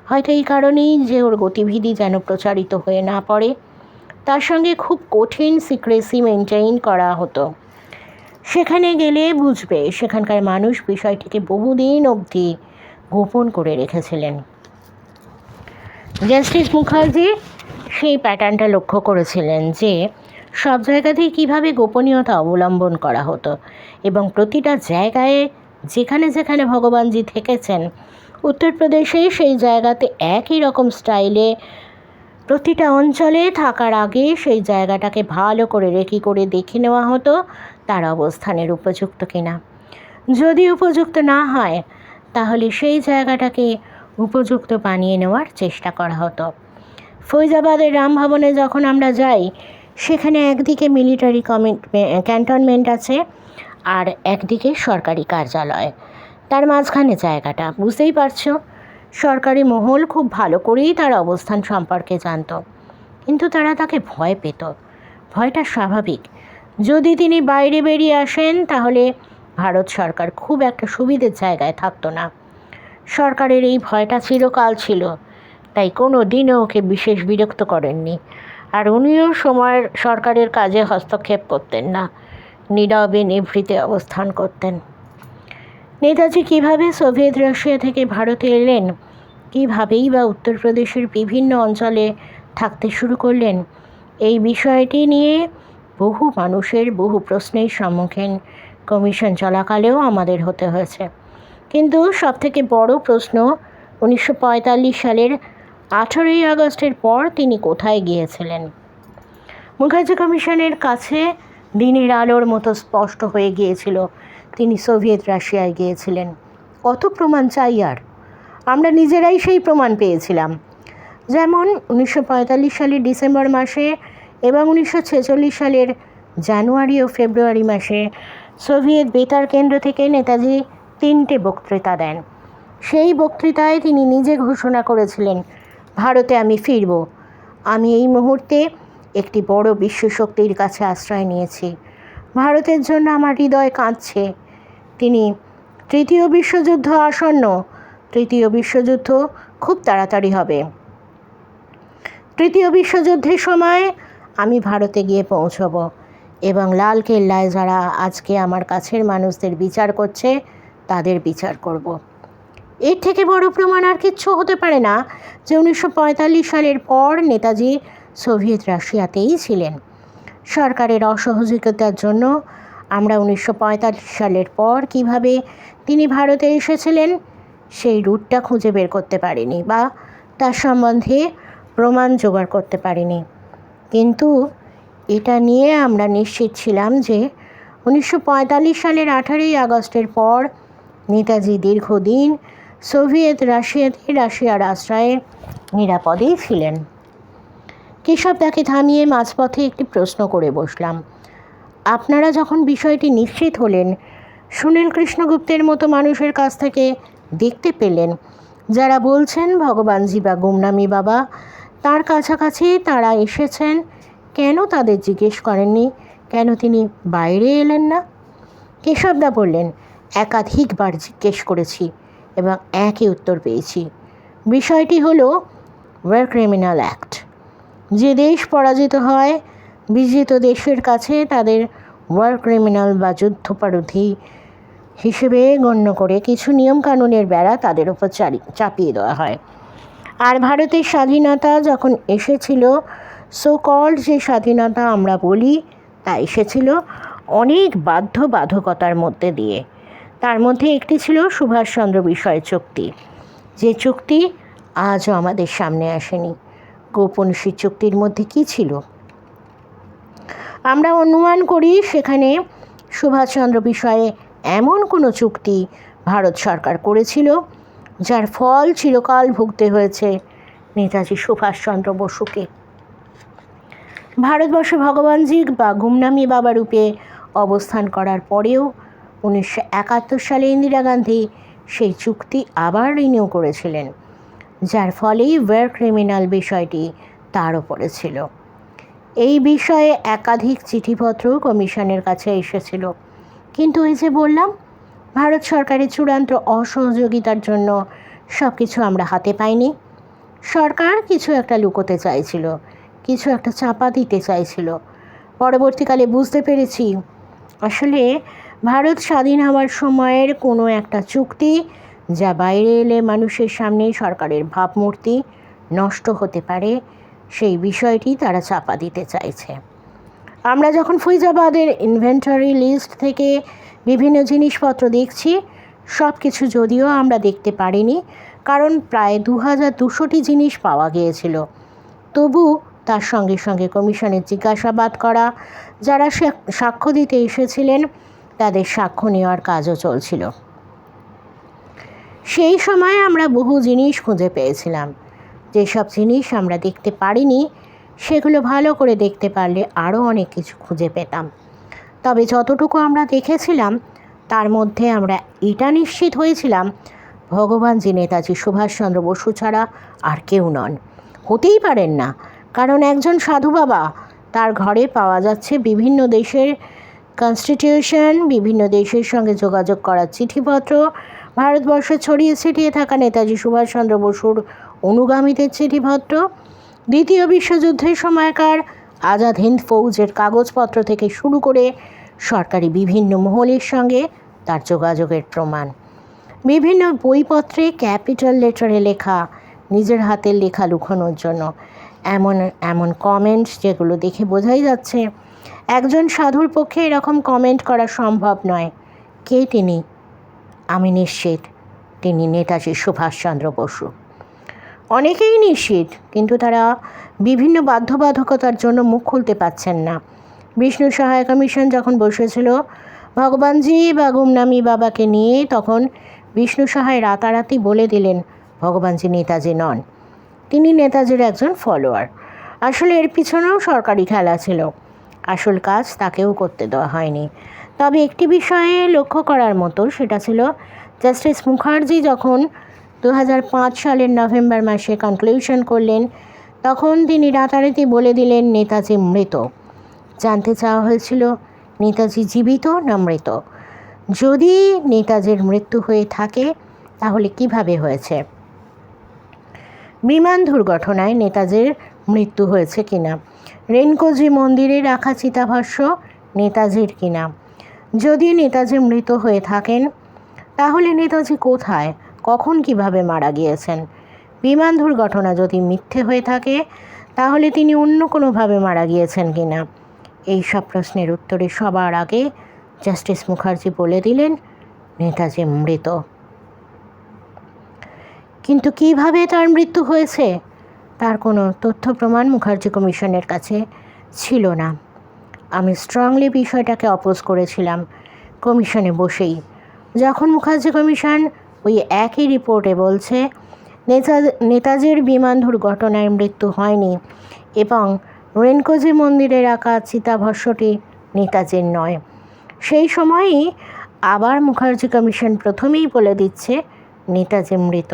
হয়তো এই কারণেই যে ওর গতিবিধি যেন প্রচারিত হয়ে না পড়ে। তার সঙ্গে খুব কঠিন সিক্রেসি মেনটেইন করা হতো। সেখানে গেলে বুঝবে সেখানকার মানুষ বিষয়টিকে বহুদিন অবধি গোপন করে রেখেছিলেন। জাস্টিস মুখার্জি সেই প্যাটার্নটা লক্ষ্য করেছিলেন যে সব জায়গাতেই কীভাবে গোপনীয়তা অবলম্বন করা হতো এবং প্রতিটা জায়গায় যেখানে যেখানে ভগবানজি থেকেছেন, উত্তরপ্রদেশে সেই জায়গাতে একই রকম স্টাইলে প্রতিটা অঞ্চলে থাকার আগে সেই জায়গাটাকে ভালো করে রেকি করে দেখে নেওয়া হতো তার অবস্থানের উপযুক্ত কিনা। যদি উপযুক্ত না হয় তাহলে সেই জায়গাটাকে উপযুক্ত বানিয়ে নেওয়ার চেষ্টা করা হতো। ফৈজাবাদের রামভবনে যখন আমরা যাই, সেখানে একদিকে মিলিটারি ক্যান্টনমেন্ট আছে আর একদিকে সরকারি কার্যালয়। তার মাঝখানে জায়গাটা, বুঝতেই পারছো, সরকারি মহল খুব ভালো করেই তার অবস্থান সম্পর্কে জানত, কিন্তু তারা তাকে ভয় পেত। ভয়টা স্বাভাবিক। যদি তিনি বাইরে বেরিয়ে আসেন তাহলে ভারত সরকার খুব একটা সুবিধের জায়গায় থাকতো না। সরকারের এই ভয়টা চিরকাল ছিল, তাই কোনো দিনও ওকে বিশেষ বিরক্ত করেননি। আর উনিও সময়ের সরকারের কাজে হস্তক্ষেপ করতেন না, নীরবে নিভৃতে অবস্থান করতেন। নেতাজি কীভাবে সোভিয়েত রাশিয়া থেকে ভারতে এলেন, কীভাবেই বা উত্তরপ্রদেশের বিভিন্ন অঞ্চলে থাকতে শুরু করলেন, এই বিষয়টি নিয়ে বহু মানুষের বহু প্রশ্নের সম্মুখীন কমিশন চলাকালেও আমাদের হতে হয়েছে। কিন্তু সবথেকে বড় প্রশ্ন, 1945 সালের 18ই আগস্টের পর তিনি কোথায় গিয়েছিলেন? মুখার্জি কমিশনের কাছে দিনের আলোর মতো স্পষ্ট হয়ে গিয়েছিল তিনি সোভিয়েত রাশিয়ায় গিয়েছিলেন। কত প্রমাণ চাই আর? আমরা নিজেরাই সেই প্রমাণ পেয়েছিলাম। যেমন 1945 সালের ডিসেম্বর মাসে এবং 1946 সালের জানুয়ারি ও ফেব্রুয়ারি মাসে সোভিয়েত বেতার কেন্দ্র থেকে নেতাজি 3টে বক্তৃতা দেন। সেই বক্তৃতায় তিনি নিজে ঘোষণা করেছিলেন, ভারতে আমি ফিরব। আমি এই মুহূর্তে একটি বড় বিশ্বশক্তির কাছে আশ্রয় নিয়েছি। ভারতের জন্য আমার হৃদয় কাঁদছে। তিনি, তৃতীয় বিশ্বযুদ্ধ আসন্ন, তৃতীয় বিশ্বযুদ্ধ খুব তাড়াতাড়ি হবে। তৃতীয় বিশ্বযুদ্ধের সময় আমি ভারতে গিয়ে পৌঁছব এবং লালকেল্লায় যারা আজকে আমার কাছের মানুষদের বিচার করছে তাদের বিচার করব। এর থেকে বড় প্রমাণ আর কিচ্ছু হতে পারে না যে 1945 সালের পর নেতাজি সোভিয়েত রাশিয়াতেই ছিলেন। সরকারের অসহযোগিতার জন্য আমরা 1945 সালের পর কিভাবে তিনি ভারতে এসেছিলেন সেই রুটটা খুঁজে বের করতে পারিনি বা তার সম্বন্ধে প্রমাণ জোগাড় করতে পারিনি। কিন্তু এটা নিয়ে আমরা নিশ্চিত ছিলাম যে 1945 সালের 18ই আগস্টের পর নেতাজি দীর্ঘদিন সোভিয়েত রাশিয়ার আশ্রয়ে নিরাপদেই ছিলেন। কেশব তাকে থামিয়ে মাঝপথে একটি প্রশ্ন করে বসলাম। আপনারা যখন বিষয়টি নিশ্চিত হলেন, সুনীল কৃষ্ণগুপ্তের মতো মানুষের কাছ থেকে দেখতে পেলেন যারা বলছেন ভগবানজি বা গুমনামি বাবা তার কাছাকাছি তারা এসেছেন, কেন তাদের জিজ্ঞেস করেননি কেন তিনি বাইরে এলেন না? কেশবদা বললেন, একাধিকবার জিজ্ঞেস করেছি এবং একই উত্তর পেয়েছি। বিষয়টি হলো ওয়ার ক্রিমিনাল অ্যাক্ট। যে দেশ পরাজিত হয় বিজিত দেশের কাছে তাদের ওয়ার ক্রিমিনাল বা যুদ্ধাপরাধী হিসেবে গণ্য করে কিছু নিয়মকানুনের বেড়া তাদের উপর চাপিয়ে দেওয়া হয়। আর ভারতের স্বাধীনতা যখন এসেছিল, সো কল্ড যে স্বাধীনতা আমরা বলি, তা এসেছিল অনেক বাধ্যবাধকতার মধ্যে দিয়ে। তার মধ্যে একটি ছিল সুভাষচন্দ্র বিষয় চুক্তি, যে চুক্তি আজও আমাদের সামনে আসেনি। গোপন সেই চুক্তির মধ্যে কী ছিল? আমরা অনুমান করি সেখানে সুভাষচন্দ্র বিষয়ে এমন কোনো চুক্তি ভারত সরকার করেছিল যার ফল চিরকাল ভুগতে হয়েছে নেতাজি সুভাষচন্দ্র বসুকে। ভারতবর্ষে ভগবানজি বা গুমনামি বাবা রূপে অবস্থান করার পরেও 1971 সালে ইন্দিরা গান্ধী সেই চুক্তি আবার রিনিউ করেছিলেন, যার ফলেই ওয়ার ক্রিমিনাল বিষয়টি তার ওপরে ছিল। এই বিষয়ে একাধিক চিঠিপত্র কমিশনের কাছে এসেছিল, কিন্তু এই যে বললাম, ভারত সরকারের চূড়ান্ত অসহযোগিতার জন্য সব কিছু আমরা হাতে পাইনি। সরকার কিছু একটা লুকোতে চাইছিল, কিছু একটা চাপা দিতে চাইছিল। পরবর্তীকালে বুঝতে পেরেছি আসলে ভারত স্বাধীন হওয়ার সময়ের কোনো একটা চুক্তি যা বাইরে এলে মানুষের সামনে সরকারের ভাবমূর্তি নষ্ট হতে পারে, সেই বিষয়টি তারা চাপা দিতে চাইছে। আমরা যখন ফৈজাবাদের ইনভেন্টরি লিস্ট থেকে বিভিন্ন জিনিসপত্র দেখছি, সব কিছু যদিও আমরা দেখতে পারিনি, কারণ প্রায় 2200টি জিনিস পাওয়া গিয়েছিল, তবু তার সঙ্গে সঙ্গে কমিশনের জিজ্ঞাসাবাদ করা, যারা সাক্ষ্য দিতে এসেছিলেন তাদের সাক্ষ্য নেওয়ার কাজও চলছিল। সেই সময় আমরা বহু জিনিস খুঁজে পেয়েছিলাম। যেসব জিনিস আমরা দেখতে পারিনি সেগুলো ভালো করে দেখতে পারলে আরও অনেক কিছু খুঁজে পেতাম। তবে যতটুকু আমরা দেখেছিলাম তার মধ্যে আমরা এটা নিশ্চিত হয়েছিলাম, ভগবানজি নেতাজি সুভাষচন্দ্র বসু ছাড়া আর কেউ নন, হতেই পারেন না। কারণ একজন সাধু বাবা, তার ঘরে পাওয়া যাচ্ছে বিভিন্ন দেশের কনস্টিটিউশন, বিভিন্ন দেশের সঙ্গে যোগাযোগ করার চিঠিপত্র, ভারতবর্ষে ছড়িয়ে ছিটিয়ে থাকা নেতাজি সুভাষচন্দ্র বসুর অনুগামীদের চিঠিপত্র, দ্বিতীয় বিশ্বযুদ্ধের সময়কার আজাদ হিন্দ ফৌজের কাগজপত্র থেকে শুরু করে সরকারি বিভিন্ন মহলের সঙ্গে তার যোগাযোগের প্রমাণ, বিভিন্ন বইপত্রে ক্যাপিটাল লেটারে লেখা, নিজের হাতের লেখা লুকোনোর জন্য এমন কমেন্টস যেগুলো দেখে বোঝাই যাচ্ছে একজন সাধুর পক্ষে এরকম কমেন্ট করা সম্ভব নয়। কে তিনি? আমি নিশ্চিত তিনি নেতাজি সুভাষচন্দ্র বসু। অনেকেই নিশ্চিত, কিন্তু তারা বিভিন্ন বাধ্যবাধকতার জন্য মুখ খুলতে পারছেন না। বিষ্ণু সহায় কমিশন যখন বসেছিল ভগবানজি বা গুমনামি বাবাকে নিয়ে, তখন বিষ্ণু সহায় রাতারাতি বলে দিলেন ভগবানজি নেতাজি নন, তিনি নেতাজির একজন ফলোয়ার। আসলে এর পিছনেও সরকারি খেলা ছিল, আসল কাজ তাকেও করতে দেওয়া হয়নি। তবে একটি বিষয়ে লক্ষ্য করার মতো, সেটা ছিল জাস্টিস মুখার্জি যখন 2005 সালের নভেম্বর মাসে কনক্লুশন করলেন, তখন তিনি রাতারাতি বলে দিলেন নেতাজি মৃত। জানতে চাওয়া হয়েছিল নেতাজি জীবিত না মৃত। যদি নেতাজির মৃত্যু হয়ে থাকে তাহলে কিভাবে হয়েছে? বিমান দুর্ঘটনায় নেতাজির মৃত্যু হয়েছে কিনা? রেনকোজি মন্দিরে রাখা চিতাভস্ম নেতাজির কিনা? যদি নেতাজি মৃত হয়ে থাকেন তাহলে নেতাজি কোথায়, কখন, কিভাবে মারা গিয়েছেন? বিমান দুর্ঘটনা যদি মিথ্যে হয়ে থাকে তাহলে তিনি অন্য কোনোভাবে মারা গিয়েছেন কিনা? এই সব প্রশ্নের উত্তরে সবার আগে জাস্টিস মুখার্জি বলে দিলেন নেতাজি মৃত। কিন্তু কিভাবে তার মৃত্যু হয়েছে তার কোনো তথ্য প্রমাণ মুখার্জি কমিশনের কাছে ছিল না। আমি স্ট্রংলি বিষয়টাকে অপোজ করেছিলাম কমিশনে বসেই। যখন মুখার্জি কমিশন ওই একই রিপোর্টে বলছে নেতাজির বিমান দুর্ঘটনায় মৃত্যু হয়নি এবং রেনকোজি মন্দিরে রাখা চিতাভস্মটি নেতাজির নয়, সেই সময়ই আবার মুখার্জি কমিশন প্রথমেই বলে দিচ্ছে নেতাজি মৃত।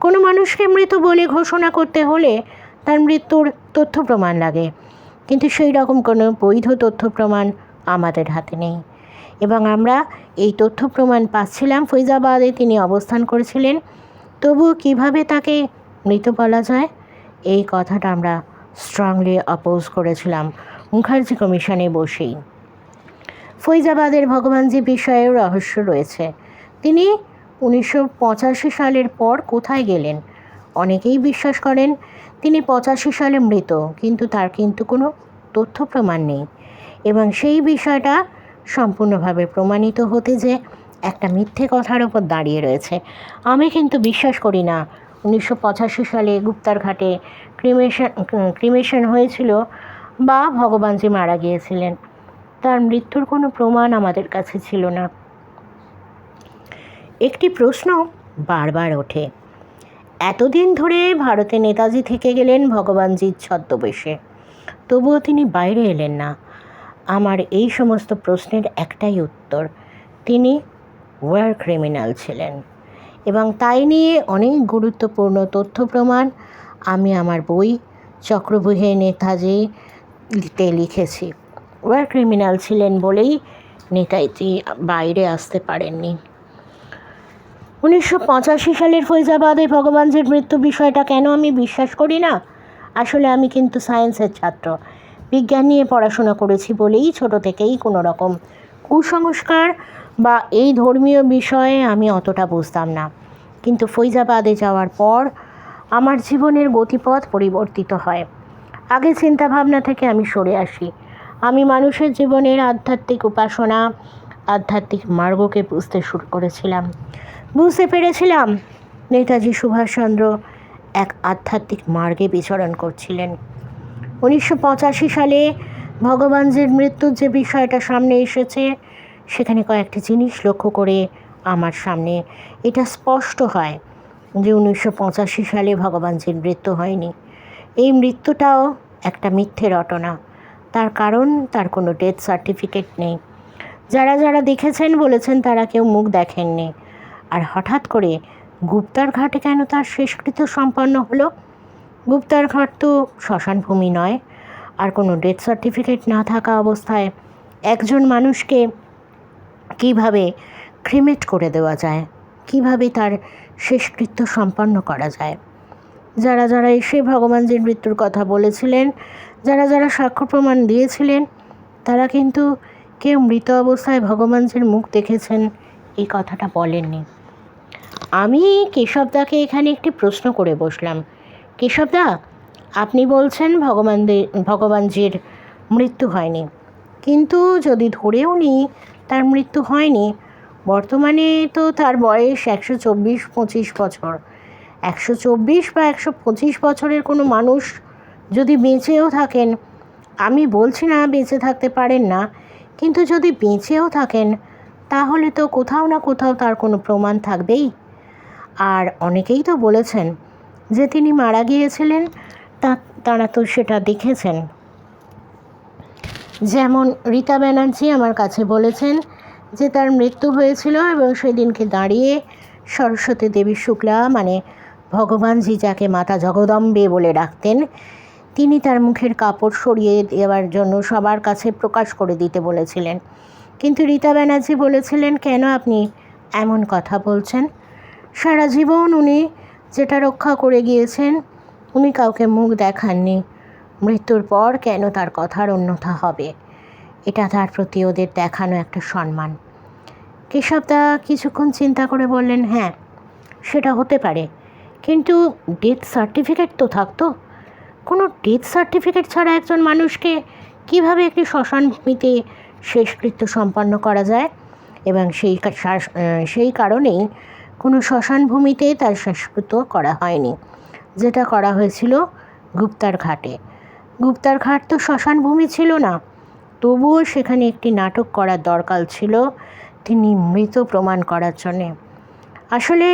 কোনো মানুষকে মৃত বলে ঘোষণা করতে হলে তার মৃত্যুর তথ্য প্রমাণ লাগে, কিন্তু সেই রকম কোনো বৈধ তথ্য প্রমাণ আমাদের হাতে নেই এবং আমরা এই তথ্য প্রমাণ পাচ্ছিলাম ফৈজাবাদে তিনি অবস্থান করেছিলেন, তবুও কিভাবে তাকে মৃত বলা যায়, এই কথাটা আমরা স্ট্রংলি অপোজ করেছিলাম মুখার্জি কমিশনে বসেই। ফৈজাবাদের ভগবানজি বিষয়েও রহস্য রয়েছে। তিনি 1985 সালের পর কোথায় গেলেন? অনেকেই বিশ্বাস করেন তিনি 85 সালে মৃত, কিন্তু তার কোনো তথ্য প্রমাণ নেই এবং সেই বিষয়টা সম্পূর্ণভাবে প্রমাণিত হতে যে একটা মিথ্যে কথার ওপর দাঁড়িয়ে রয়েছে। আমি কিন্তু বিশ্বাস করি না 1985 সালে গুপ্তার ঘাটে ক্রিমেশন হয়েছিল বা ভগবানজি মারা গিয়েছিলেন। তার মৃত্যুর কোনো প্রমাণ আমাদের কাছে ছিল না। একটি প্রশ্ন বারবার ওঠে, এতদিন ধরে ভারতে নেতাজি থেকে গেলেন ভগবানজির ছদ্মবেশে, তবুও তিনি বাইরে এলেন না। আমার এই সমস্ত প্রশ্নের একটাই উত্তর, তিনি ওয়ার ক্রিমিনাল ছিলেন এবং তাই নিয়ে অনেক গুরুত্বপূর্ণ তথ্য প্রমাণ আমি আমার বই চক্রব্যূহে নেতাজিতে লিখেছি। ওয়ার ক্রিমিনাল ছিলেন বলেই নেতাজি বাইরে আসতে পারেননি। 1985 সালের ফৈজাবাদে ভগবানজির মৃত্যু বিষয়টা কেন আমি বিশ্বাস করি না? আসলে আমি কিন্তু সায়েন্সের ছাত্র, বিজ্ঞান নিয়ে পড়াশোনা করেছি বলেই ছোট থেকেই কোনো রকম কুসংস্কার বা এই ধর্মীয় বিষয়ে আমি অতটা বুঝতাম না। কিন্তু ফৈজাবাদে যাওয়ার পর আমার জীবনের গতিপথ পরিবর্তিত হয়। আগে চিন্তাভাবনা থেকে আমি সরে আসি। আমি মানুষের জীবনের আধ্যাত্মিক উপাসনা, আধ্যাত্মিক মার্গকে বুঝতে শুরু করেছিলাম। বুঝতে পেরেছিলাম নেতাজি সুভাষচন্দ্র এক আধ্যাত্মিক মার্গে বিচরণ করছিলেন। 1985 সালে ভগবানজির মৃত্যুর যে বিষয়টা সামনে এসেছে, সেখানে কয়েকটি জিনিস লক্ষ্য করে আমার সামনে এটা স্পষ্ট হয় যে 1985 সালে ভগবানজির মৃত্যু হয়নি। এই মৃত্যুটাও একটা মিথ্যে রটনা। তার কারণ তার কোনো ডেথ সার্টিফিকেট নেই। যারা যারা দেখেছেন বলেছেন তারা কেউ মুখ দেখেননি। আর হঠাৎ করে গুপ্তার ঘাটে কেন তার শেষকৃত্য সম্পন্ন হলো? গুপ্তার ঘাট তো শ্মশানভূমি নয়। আর কোনো ডেথ সার্টিফিকেট না থাকা অবস্থায় একজন মানুষকে কিভাবে ক্রিমেট করে দেওয়া যায়, কিভাবে তার শেষকৃত্য সম্পন্ন করা যায়? যারা যারা এসে ভগবানজির মৃত্যুর কথা বলেছিলেন, যারা যারা সাক্ষ্য প্রমাণ দিয়েছিলেন, তারা কিন্তু কেউ মৃত অবস্থায় ভগবানজির মুখ দেখেছেন এই কথাটা বলেননি। আমি কেশবদাকে এখানে একটি প্রশ্ন করে বসলাম, কেশবদা, আপনি বলছেন ভগবানজির মৃত্যু হয়নি, কিন্তু যদি ধরেও নিই তার মৃত্যু হয়নি, বর্তমানে তো তার বয়স 124-25 বছর। 124 বা 125 বছরের কোনো মানুষ যদি বেঁচেও থাকেন, আমি বলছি না বেঁচে থাকতে পারেন না, কিন্তু যদি বেঁচেও থাকেন তাহলে তো কোথাও না কোথাও তার কোনো প্রমাণ থাকবেই। আর অনেকেই তো বলেছেন যে তিনি মারা গিয়েছিলেন, তারা তো সেটা দেখেছেন। যেমন রীতা ব্যানার্জি আমার কাছে বলেছেন যে তার মৃত্যু হয়েছিল এবং সেদিনকে দাঁড়িয়ে সরস্বতী দেবী শুক্লা, মানে ভগবানজি যাকে মাতা জগদম্বে বলে ডাকতেন, তিনি তার মুখের কাপড় সরিয়ে দেওয়ার জন্য সবার কাছে প্রকাশ করে দিতে বলেছিলেন। কিন্তু রীতা ব্যানার্জি বলেছিলেন, কেন আপনি এমন কথা বলছেন? সারা জীবন উনি যেটা রক্ষা করে গিয়েছেন, উনি কাউকে মুখ দেখাননি। মৃত্যুর পর কেন তার কথার অন্যথা হবে? এটা তার প্রতি ওদের দেখানো একটা সম্মান। কেশবদা কিছুক্ষণ চিন্তা করে বললেন, হ্যাঁ সেটা হতে পারে, কিন্তু ডেথ সার্টিফিকেট তো থাকতো। কোনো ডেথ সার্টিফিকেট ছাড়া একজন মানুষকে কিভাবে একটি শ্মশান ভূমিতে শেষকৃত্য সম্পন্ন করা যায়? এবং সেই কারণেই কোনো শ্মশান ভূমিতে তার শেষকৃত্য করা হয়নি। যেটা করা হয়েছিল গুপ্তার ঘাটে। গুপ্তার ঘাট তো শ্মশান ভূমি ছিল না, তবুও সেখানে একটি নাটক করার দরকার ছিল তিনি মৃত প্রমাণ করার জন্যে। আসলে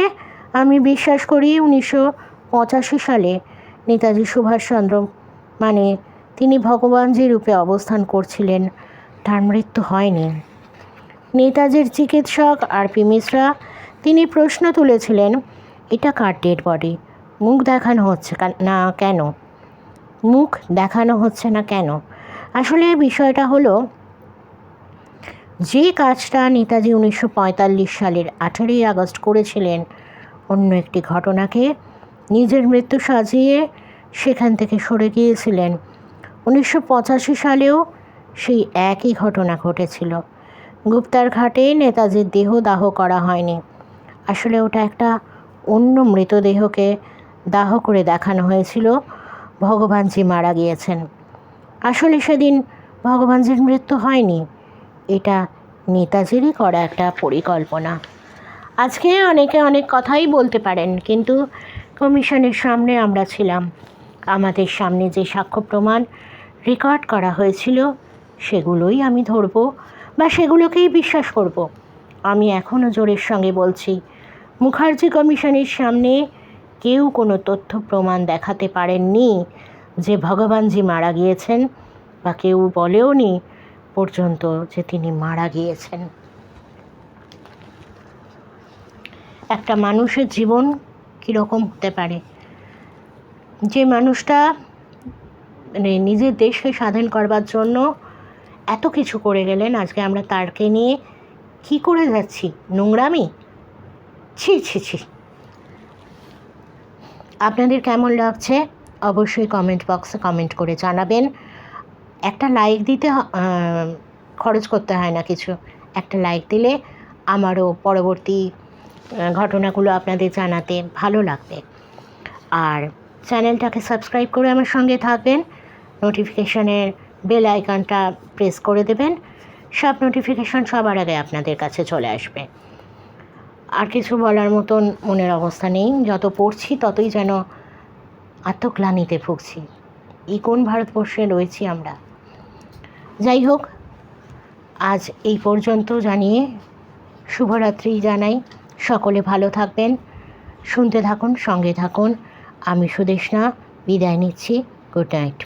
আমি বিশ্বাস করি 1985 সালে নেতাজি সুভাষচন্দ্র, মানে তিনি ভগবানজি রূপে অবস্থান করছিলেন, তার মৃত্যু হয়নি। নেতাজির চিকিৎসক আর.পি. মিশ্রা তিনি প্রশ্ন তুলেছিলেন, এটা কার ডেড বডি? মুখ দেখানো হচ্ছে না কেন? মুখ দেখানো হচ্ছে না কেন? আসলে বিষয়টা হলো, যে কাজটা নেতাজি 1945 সালের 18ই আগস্ট করেছিলেন, অন্য একটি ঘটনাকে নিজের মৃত্যু সাজিয়ে সেখান থেকে সরে গিয়েছিলেন, 1985 সালেও সেই একই ঘটনা ঘটেছিল। গুপ্তার ঘাটে নেতাজির দেহ দাহ করা হয়নি। আসলে ওটা একটা অন্য মৃতদেহকে দাহ করে দেখানো হয়েছিল ভগবানজি মারা গিয়েছেন। আসলে সেদিন ভগবানজির মৃত্যু হয়নি, এটা নেতাজিরই করা একটা পরিকল্পনা। আজকে অনেকে অনেক কথাই বলতে পারেন, কিন্তু কমিশনের সামনে আমরা ছিলাম। আমাদের সামনে যে সাক্ষ্য প্রমাণ রেকর্ড করা হয়েছিল সেগুলোই আমি ধরব বা সেগুলোকেই বিশ্বাস করব। আমি এখনও জোরের সঙ্গে বলছি, মুখার্জি কমিশনের সামনে কেউ কোনো তথ্য প্রমাণ দেখাতে পারেননি যে ভগবানজি মারা গিয়েছেন, বা কেউ বলেও নি পর্যন্ত যে তিনি মারা গিয়েছেন। একটা মানুষের জীবন কীরকম হতে পারে, যে মানুষটা মানে নিজের দেশকে স্বাধীন করবার জন্য এত কিছু করে গেলেন, আজকে আমরা তারকে নিয়ে কি করে যাচ্ছি? নোংরামি! ছি ছি ছি! আপনাদের কেমন লাগছে অবশ্যই কমেন্ট বক্সে কমেন্ট করে জানাবেন। একটা লাইক দিতে খরচ করতে হয় না কিছু, একটা লাইক দিলে আমারও পরবর্তী ঘটনাগুলো আপনাদের জানাতে ভালো লাগবে। আর চ্যানেলটাকে সাবস্ক্রাইব করে আমার সঙ্গে থাকবেন, নোটিফিকেশনের বেল আইকনটা প্রেস করে দেবেন, সব নোটিফিকেশন সবার আগে আপনাদের কাছে চলে আসবে। আর কিছু বলার মতন মনের অবস্থা নেই, যত পড়ছি ততই যেন আত্মগ্লানিতে ভুগছি। এই কোন ভারতবর্ষে রয়েছি আমরা? যাই হোক, আজ এই পর্যন্ত জানিয়ে শুভরাত্রি জানাই। সকলে ভালো থাকবেন, শুনতে থাকুন, সঙ্গে থাকুন। আমি সুদেষ্ণা বিদায় নিচ্ছি। Good night.